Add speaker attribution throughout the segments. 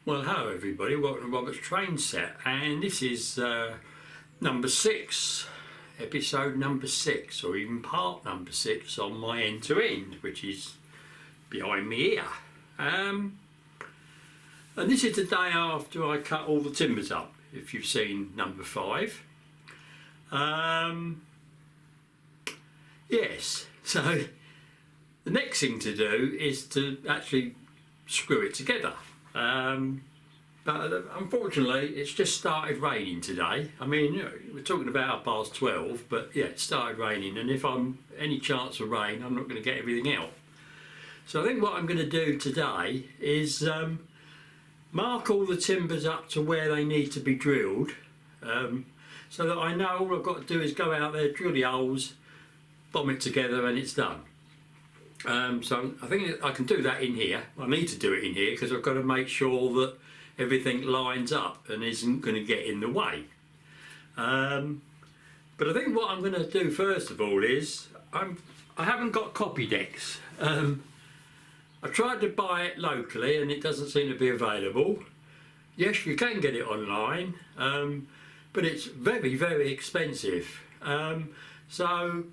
Speaker 1: Well, hello everybody, welcome to Robert's Train Set, and this is number 6, episode number 6, or even part number 6 on my end to end, which is behind me here. And this is the day after I cut all the timbers up, if you've seen number 5. Yes, so the next thing to do is to actually screw it together. But unfortunately it's just started raining today. I mean, you know, we're talking about 12:30, but yeah, it started raining, and if I'm any chance of rain, I'm not going to get everything out. So I think what I'm going to do today is mark all the timbers up to where they need to be drilled, so that I know all I've got to do is go out there, drill the holes, bomb it together, and it's done. So I think I can do that in here. I need to do it in here because I've got to make sure that everything lines up and isn't going to get in the way. But I think what I'm going to do first of all is I haven't got copy decks. I tried to buy it locally and it doesn't seem to be available. Yes, you can get it online, but it's very, very expensive. So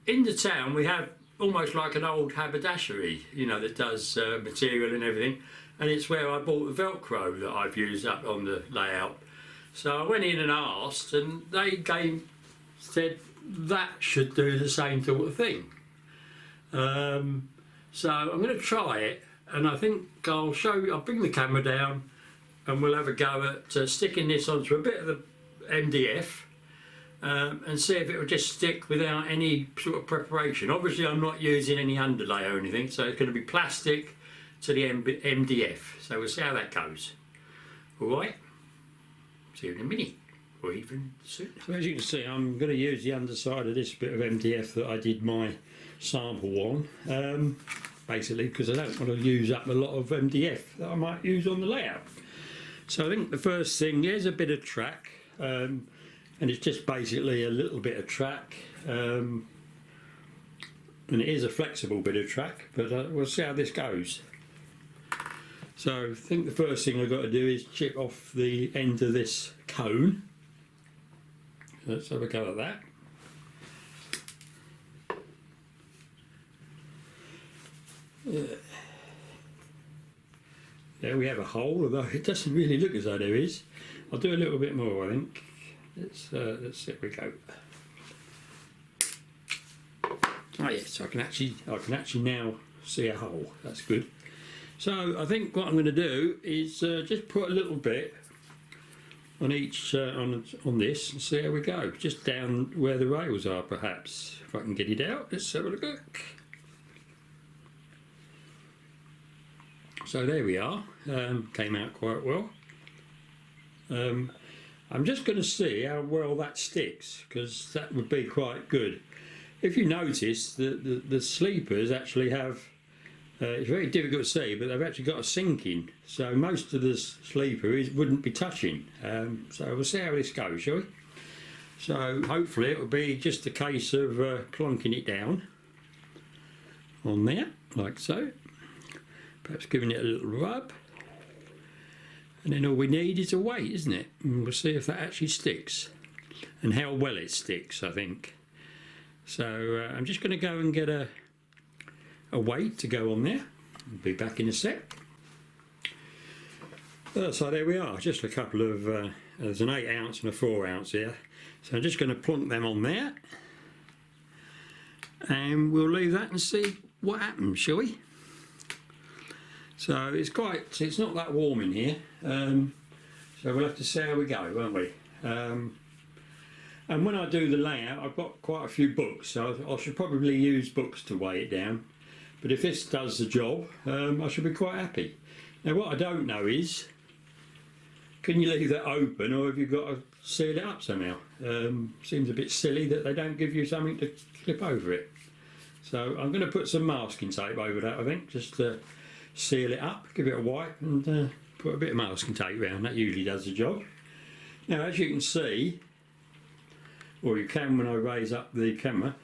Speaker 1: in the town we have almost like an old haberdashery, you know, that does material and everything, and it's where I bought the Velcro that I've used up on the layout. So I went in and asked, and they said that should do the same sort of thing. So I'm going to try it, and I think I'll bring the camera down and we'll have a go at sticking this onto a bit of the MDF. And see if it will just stick without any sort of preparation. Obviously I'm not using any underlay or anything, so it's going to be plastic to the MDF, so we'll see how that goes. Alright, see you in a minute, or even sooner. So as you can see, I'm going to use the underside of this bit of MDF that I did my sample on, basically because I don't want to use up a lot of MDF that I might use on the layout. So I think the first thing, there's a bit of track, and it's just basically a little bit of track, and it is a flexible bit of track, but we'll see how this goes. So I think the first thing I've got to do is chip off the end of this cone. Let's have a go at that. There we have a hole, although it doesn't really look as though there is. I'll do a little bit more, I think. Let's see, we go. Oh yes, I can actually now see a hole. That's good. So I think what I'm going to do is just put a little bit on each on this and see how we go. Just down where the rails are, perhaps. If I can get it out, let's have a look. So there we are. Came out quite well. I'm just going to see how well that sticks, because that would be quite good. If you notice, the sleepers actually have, it's very difficult to see, but they've actually got a sink in, so most of the sleeper wouldn't be touching. So we'll see how this goes, shall we? So hopefully it will be just a case of plonking it down on there, like so. Perhaps giving it a little rub. And then all we need is a weight, isn't it? And we'll see if that actually sticks and how well it sticks, I think. So I'm just going to go and get a weight to go on there. I'll be back in a sec. So there we are, just a couple of, there's an 8 ounce and a 4 ounce here. So I'm just going to plonk them on there. And we'll leave that and see what happens, shall we? So it's not that warm in here, so we'll have to see how we go, won't we? And when I do the layout, I've got quite a few books, so I should probably use books to weigh it down. But if this does the job, I should be quite happy. Now what I don't know is, can you leave that open, or have you got to seal it up somehow? Seems a bit silly that they don't give you something to clip over it. So I'm going to put some masking tape over that, I think, just to seal it up, give it a wipe, and put a bit of masking tape around. That usually does the job. Now as you can see, or you can when I raise up the camera,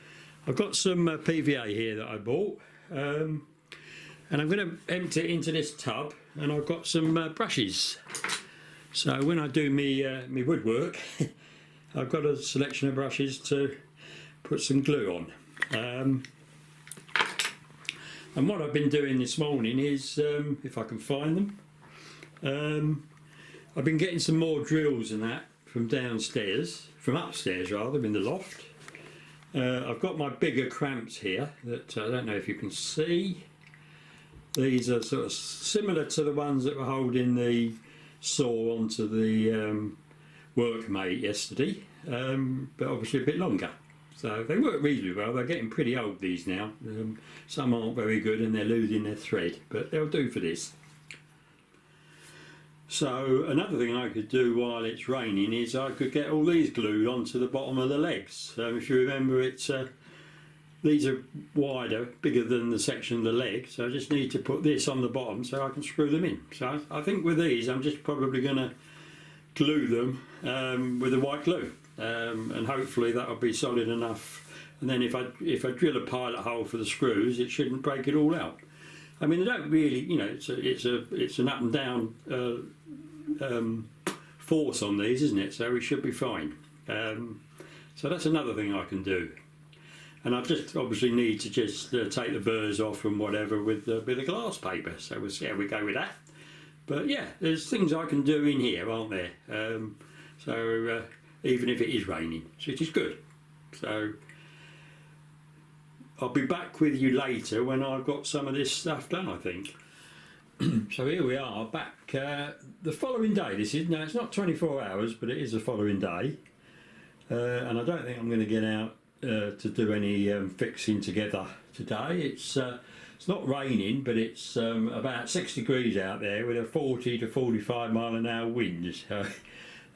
Speaker 1: I've got some PVA here that I bought. And I'm going to empty it into this tub, and I've got some brushes. So when I do me woodwork, I've got a selection of brushes to put some glue on. And what I've been doing this morning is, if I can find them, I've been getting some more drills and that from downstairs, from upstairs rather, in the loft. I've got my bigger cramps here that I don't know if you can see. These are sort of similar to the ones that were holding the saw onto the workmate yesterday, but obviously a bit longer. So they work reasonably well. They're getting pretty old, these now. Some aren't very good and they're losing their thread, but they'll do for this. So another thing I could do while it's raining is I could get all these glued onto the bottom of the legs. If you remember, these are wider, bigger than the section of the leg, so I just need to put this on the bottom so I can screw them in. So I think with these I'm just probably going to glue them with a white glue, and hopefully that'll be solid enough. And then if I drill a pilot hole for the screws, it shouldn't break it all out. I mean, they don't really, you know, it's an up and down force on these, isn't it? So we should be fine. So that's another thing I can do. And I just obviously need to just take the burrs off and whatever with a bit of glass paper. So we'll see how we go with that. But yeah, there's things I can do in here, aren't there? Even if it is raining, which is good. So I'll be back with you later when I've got some of this stuff done, I think. So here we are, back the following day. This is, now it's not 24 hours, but it is the following day. And I don't think I'm going to get out to do any fixing together today. It's not raining, but it's about 6 degrees out there with a 40 to 45 mile an hour wind. So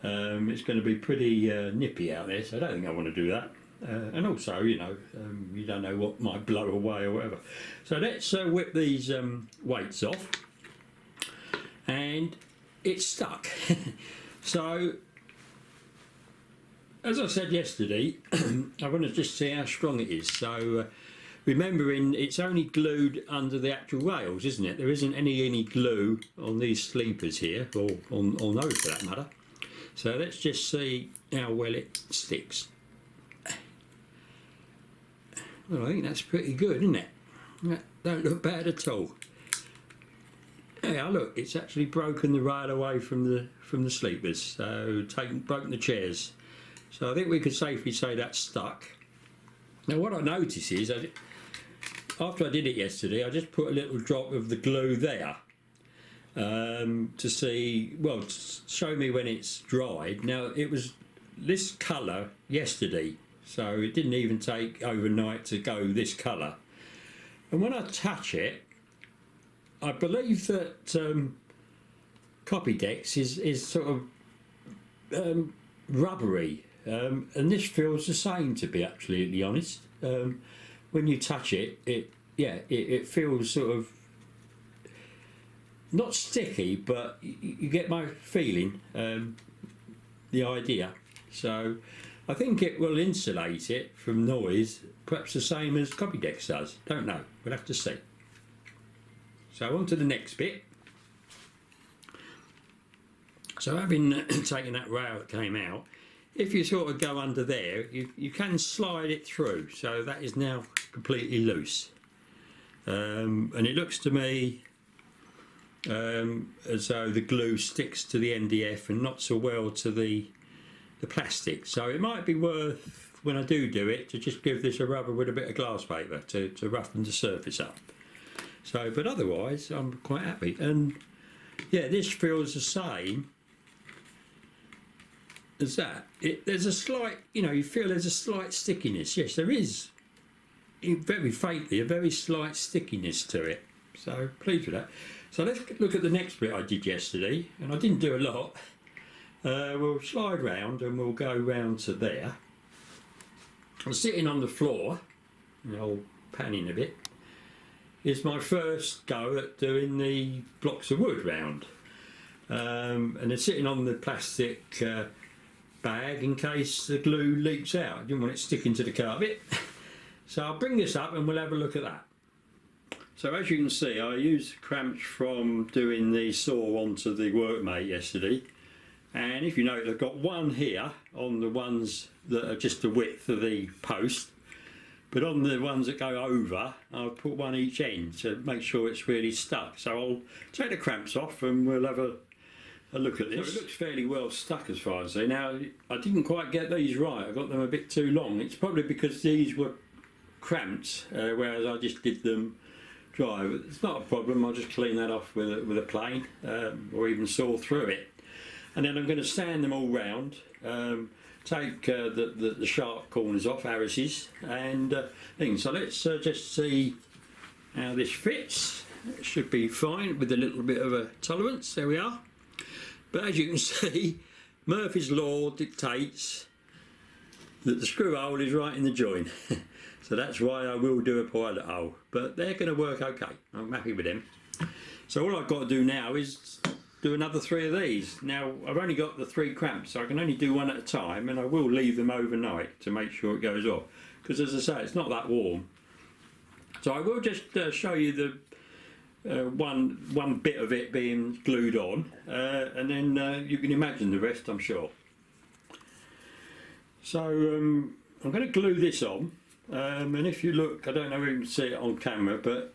Speaker 1: it's going to be pretty nippy out there, so I don't think I want to do that. And also, you know, you don't know what might blow away or whatever. So let's whip these weights off. And it's stuck. So, as I said yesterday, I want to just see how strong it is. So, remembering it's only glued under the actual rails, isn't it? There isn't any glue on these sleepers here, or on those for that matter. So let's just see how well it sticks. Well, I think that's pretty good, isn't it? That don't look bad at all. Yeah, look, it's actually broken the rail away from the sleepers, so broken the chairs. So I think we could safely say that's stuck. Now what I notice is, after I did it yesterday, I just put a little drop of the glue there to see, well, to show me when it's dried. Now it was this colour yesterday, so it didn't even take overnight to go this colour. And when I touch it, I believe that Copydex is sort of rubbery, and this feels the same, to be absolutely honest. When you touch it, it feels sort of not sticky, but you get my feeling, the idea. So I think it will insulate it from noise, perhaps the same as Copydex does. Don't know, we'll have to see. So on to the next bit. So having taken that rail that came out, if you sort of go under there, you can slide it through. So that is now completely loose. And it looks to me as though the glue sticks to the MDF and not so well to the plastic. So it might be worth, when I do it, to just give this a rubber with a bit of glass paper to roughen the surface up. So, but otherwise, I'm quite happy. And yeah, this feels the same as that. There's a slight, you know, you feel there's a slight stickiness. Yes, there is, very faintly, a very slight stickiness to it. So, pleased with that. So let's look at the next bit I did yesterday, and I didn't do a lot. We'll slide round and we'll go round to there. I'm sitting on the floor, and I'll pan in a bit. It's my first go at doing the blocks of wood round, and they're sitting on the plastic bag in case the glue leaks out. I didn't want it sticking to the carpet. So I'll bring this up and we'll have a look at that. So as you can see, I used cramps from doing the saw onto the workmate yesterday, and if you notice, I've got one here on the ones that are just the width of the post, but on the ones that go over, I'll put one each end to make sure it's really stuck. So I'll take the cramps off and we'll have a look at this. So it looks fairly well stuck as far as I see. Now, I didn't quite get these right. I got them a bit too long. It's probably because these were cramped, whereas I just did them dry. But it's not a problem. I'll just clean that off with a plane, or even saw through it. And then I'm going to sand them all round. Take the sharp corners off, Harris's, and things. So let's just see how this fits. It should be fine with a little bit of a tolerance. There we are. But as you can see, Murphy's Law dictates that the screw hole is right in the joint. So that's why I will do a pilot hole. But they're going to work okay. I'm happy with them. So all I've got to do now is do another 3 of these. Now, I've only got the 3 cramps, so I can only do one at a time, and I will leave them overnight to make sure it goes off. Because as I say, it's not that warm. So I will just show you the one bit of it being glued on, and then you can imagine the rest, I'm sure. So I'm going to glue this on, and if you look, I don't know if you can see it on camera, but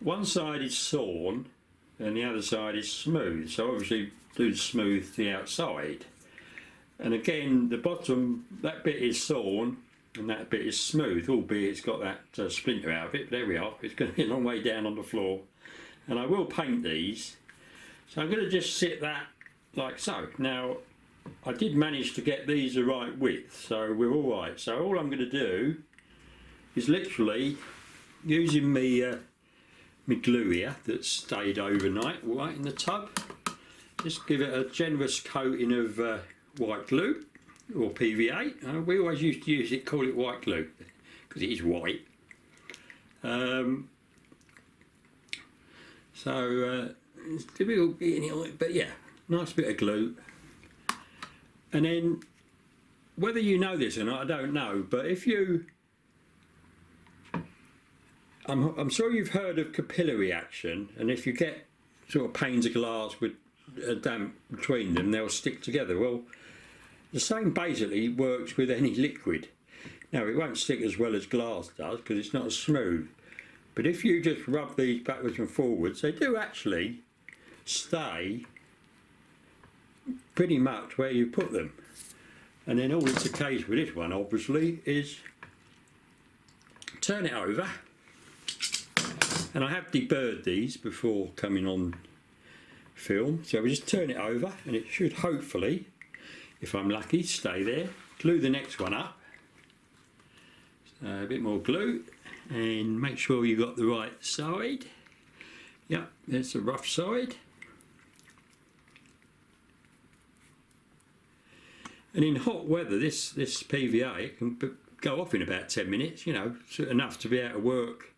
Speaker 1: one side is sawn and the other side is smooth, so obviously do smooth the outside, and again the bottom, that bit is sawn and that bit is smooth, albeit it's got that splinter out of it. But there we are, it's going to be a long way down on the floor, and I will paint these, so I'm going to just sit that like so. Now I did manage to get these the right width, so we're all right. So all I'm going to do is literally using me my glue here that stayed overnight right in the tub, just give it a generous coating of white glue or PVA. We always used to use it, call it white glue, because it is white. So it's difficult getting it on, but yeah, nice bit of glue. And then, whether you know this or not, I don't know, but if you, I'm sure you've heard of capillary action, and if you get sort of panes of glass with a damp between them, they'll stick together. Well, the same basically works with any liquid. Now, it won't stick as well as glass does because it's not as smooth, but if you just rub these backwards and forwards, they do actually stay pretty much where you put them. And then all it's the case with this one, obviously, is turn it over. And I have deburred these before coming on film, so we just turn it over and it should hopefully, if I'm lucky, stay there. Glue the next one up, a bit more glue, and make sure you've got the right side. Yep, there's the rough side. And in hot weather, this PVA can go off in about 10 minutes, you know, enough to be able to work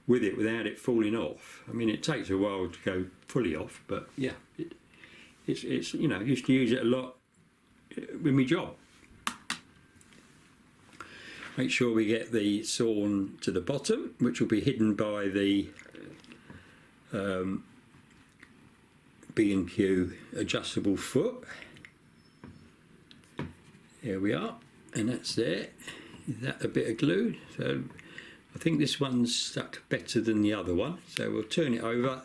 Speaker 1: with it without it falling off. I mean, it takes a while to go fully off, but yeah, it's you know, I used to use it a lot with my job. Make sure we get the sawn to the bottom, which will be hidden by the B&Q adjustable foot. Here we are, and that's there. Is that a bit of glue? So I think this one's stuck better than the other one, so we'll turn it over,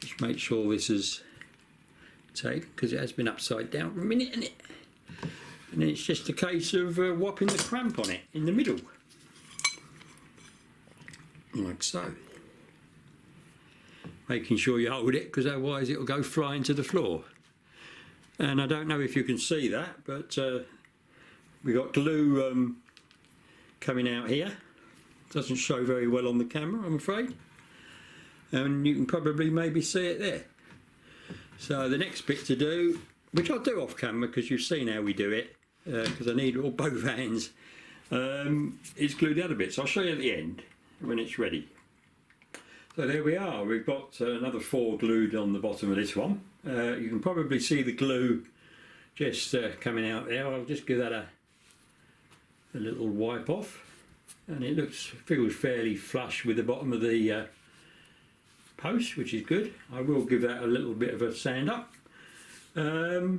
Speaker 1: just make sure this is taken, because it has been upside down for a minute, isn't it? And then it's just a case of whopping the cramp on it in the middle, like so. Making sure you hold it, because otherwise it'll go flying to the floor. And I don't know if you can see that, but we got glue coming out here. Doesn't show very well on the camera, I'm afraid, and you can probably maybe see it there. So the next bit to do, which I'll do off camera because you've seen how we do it, because I need all both hands, is glue the other bits. I'll show you at the end when it's ready. So there we are, we've got another 4 glued on the bottom of this one. You can probably see the glue just coming out there. I'll just give that a little wipe off, and it feels fairly flush with the bottom of the post, which is good. I will give that a little bit of a sand up. So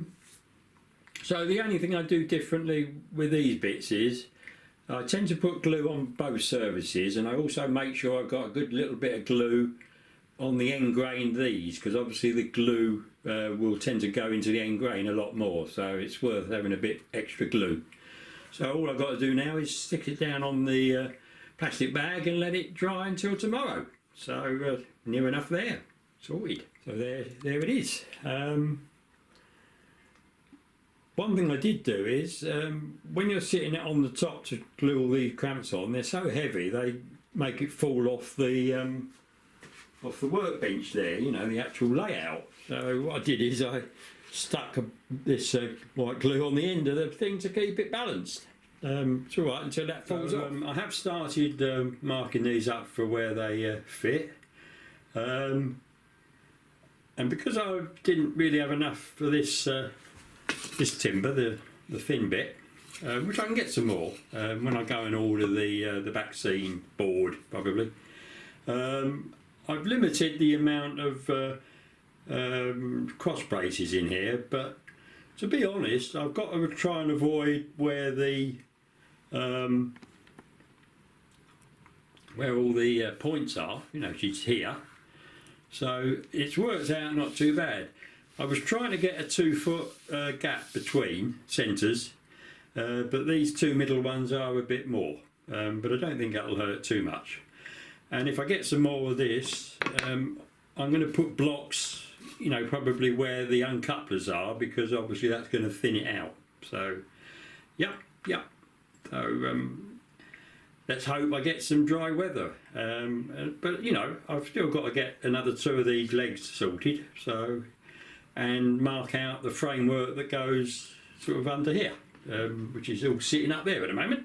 Speaker 1: the only thing I do differently with these bits is I tend to put glue on both surfaces, and I also make sure I've got a good little bit of glue on the end grain these, because obviously the glue will tend to go into the end grain a lot more, so it's worth having a bit extra glue. So all I've got to do now is stick it down on the plastic bag and let it dry until tomorrow. So near enough there, sorted. So there it is. One thing I did do is, when you're sitting it on the top to glue all these clamps on, they're so heavy they make it fall off the workbench there, you know, the actual layout. So what I did is I stuck this white glue on the end of the thing to keep it balanced. It's alright until that falls off. I have started marking these up for where they fit. And because I didn't really have enough for this timber, the thin bit, which I can get some more when I go and order the back seam board probably. I've limited the amount of cross braces in here, but to be honest, I've got to try and avoid where all the points are, you know, she's here. So it's worked out not too bad. I was trying to get a 2 foot gap between centres, but these two middle ones are a bit more, but I don't think that'll hurt too much. And if I get some more of this, I'm going to put blocks, you know, probably where the uncouplers are, because obviously that's going to thin it out. So, yep. So let's hope I get some dry weather. But you know, I've still got to get another 2 of these legs sorted. So, and mark out the framework that goes sort of under here, which is all sitting up there at the moment.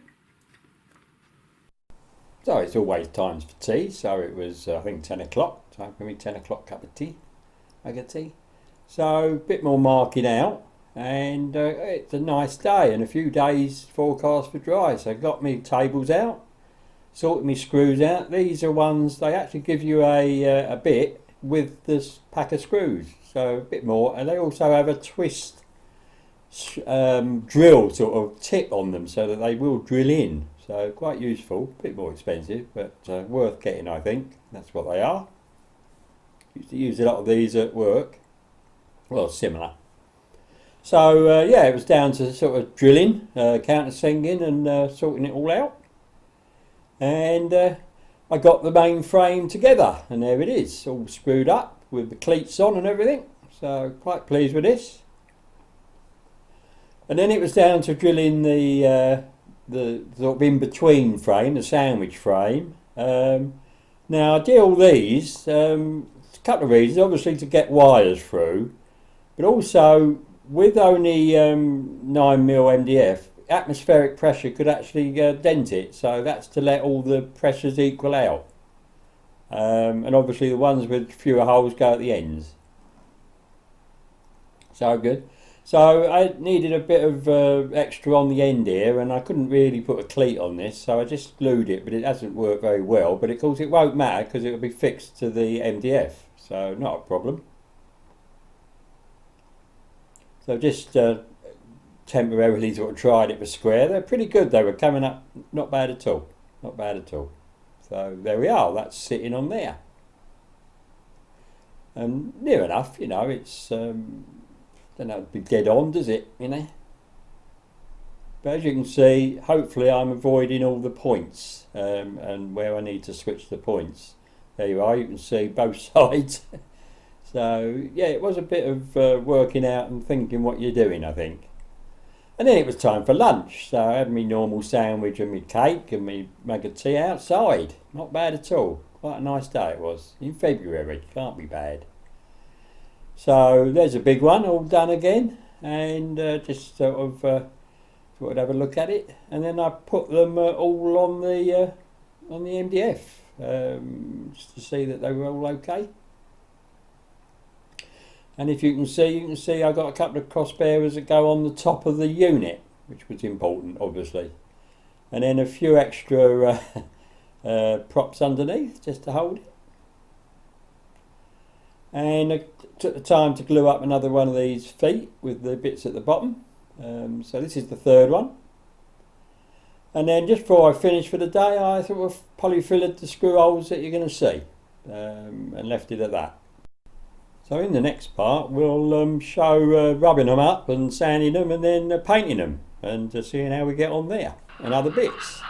Speaker 1: So it's always times for tea, so it was I think 10 o'clock, time for me 10 o'clock cup of tea, make a tea. So a bit more marking out, and it's a nice day, and a few days forecast for dry. So I got me tables out, sorted me screws out. These are ones, they actually give you a bit with this pack of screws, so a bit more, and they also have a twist drill sort of tip on them so that they will drill in. So quite useful, a bit more expensive, but worth getting, I think. That's what they are. Used to use a lot of these at work. Well, similar. So yeah, it was down to sort of drilling, countersinking and sorting it all out. And I got the main frame together, and there it is, all screwed up with the cleats on and everything. So quite pleased with this. And then it was down to drilling the sort of in-between frame, the sandwich frame. Now I did all these, a couple of reasons, obviously to get wires through, but also with only 9mm MDF, atmospheric pressure could actually dent it, so that's to let all the pressures equal out. And obviously the ones with fewer holes go at the ends. So good. So I needed a bit of extra on the end here, and I couldn't really put a cleat on this, so I just glued it, but it hasn't worked very well. But of course it won't matter because it will be fixed to the MDF, so not a problem. So just temporarily sort of tried it for square. They're pretty good, they were coming up not bad at all, not bad at all. So there we are, that's sitting on there. And near enough, you know, it's don't have to be dead on, does it, you know? But as you can see, hopefully I'm avoiding all the points and where I need to switch the points. There you are, you can see both sides. So yeah, it was a bit of working out and thinking what you're doing, I think. And then it was time for lunch, so I had my normal sandwich and my cake and my mug of tea outside. Not bad at all, quite a nice day it was, in February, can't be bad. So there's a big one all done again, and just sort of thought I'd have a look at it, and then I put them all on the MDF just to see that they were all okay. And if you can see I got a couple of crossbearers that go on the top of the unit, which was important obviously, and then a few extra props underneath just to hold it.
Speaker 2: And I took the time to glue up another one of these feet with the bits at the bottom. So this is the third one. And then just before I finished for the day, I sort of polyfillered the screw holes that you're going to see, and left it at that. So in the next part we'll show rubbing them up and sanding them and then painting them and seeing how we get on there and other bits.